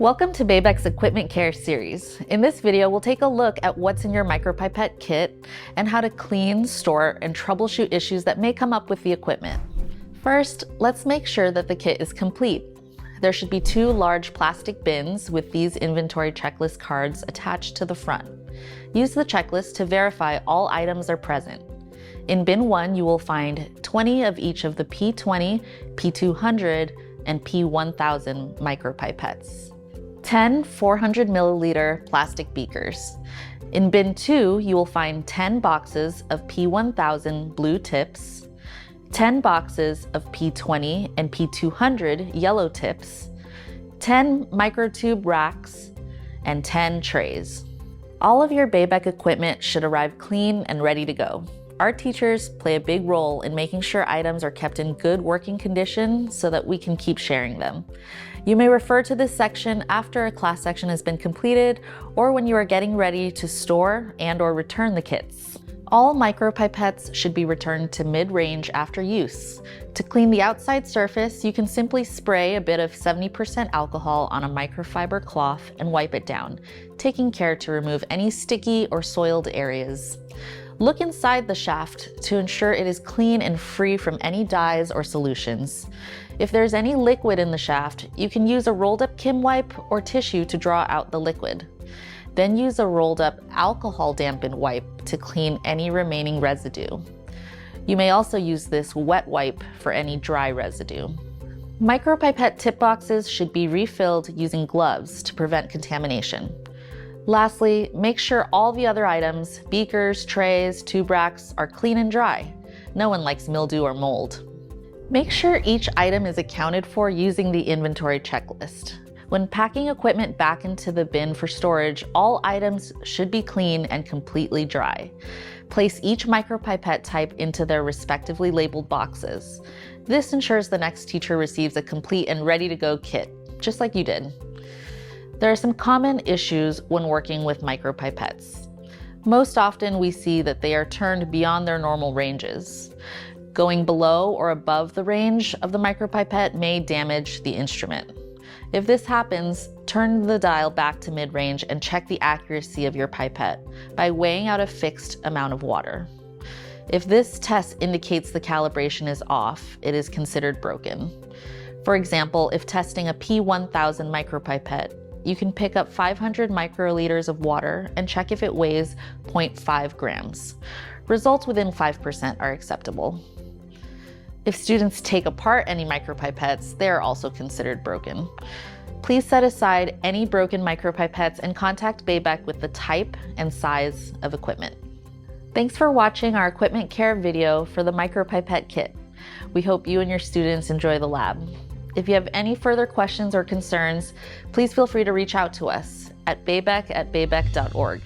Welcome to Babeck's Equipment Care series. In this video, we'll take a look at what's in your Micropipette kit and how to clean, store, and troubleshoot issues that may come up with the equipment. First, let's make sure that the kit is complete. There should be 2 large plastic bins with these inventory checklist cards attached to the front. Use the checklist to verify all items are present. In bin 1, you will find 20 of each of the P20, P200, and P1000 micropipettes. 10 400 milliliter plastic beakers. In bin 2, you will find 10 boxes of P1000 blue tips, 10 boxes of P20 and P200 yellow tips, 10 microtube racks, and 10 trays. All of your Babeck equipment should arrive clean and ready to go. Our teachers play a big role in making sure items are kept in good working condition so that we can keep sharing them. You may refer to this section after a class section has been completed or when you are getting ready to store and/or return the kits. All micropipettes should be returned to mid-range after use. To clean the outside surface, you can simply spray a bit of 70% alcohol on a microfiber cloth and wipe it down, taking care to remove any sticky or soiled areas. Look inside the shaft to ensure it is clean and free from any dyes or solutions. If there's any liquid in the shaft, you can use a rolled up Kim wipe or tissue to draw out the liquid. Then use a rolled up alcohol dampened wipe to clean any remaining residue. You may also use this wet wipe for any dry residue. Micropipette tip boxes should be refilled using gloves to prevent contamination. Lastly, make sure all the other items, beakers, trays, tube racks, are clean and dry. No one likes mildew or mold. Make sure each item is accounted for using the inventory checklist. When packing equipment back into the bin for storage, all items should be clean and completely dry. Place each micropipette type into their respectively labeled boxes. This ensures the next teacher receives a complete and ready-to-go kit, just like you did. There are some common issues when working with micropipettes. Most often we see that they are turned beyond their normal ranges. Going below or above the range of the micropipette may damage the instrument. If this happens, turn the dial back to mid-range and check the accuracy of your pipette by weighing out a fixed amount of water. If this test indicates the calibration is off, it is considered broken. For example, if testing a P1000 micropipette, you can pick up 500 microliters of water and check if it weighs 0.5 grams. Results within 5% are acceptable. If students take apart any micropipettes, they are also considered broken. Please set aside any broken micropipettes and contact Babeck with the type and size of equipment. Thanks for watching our equipment care video for the Micropipette Kit. We hope you and your students enjoy the lab. If you have any further questions or concerns, please feel free to reach out to us at babeck@babeck.org.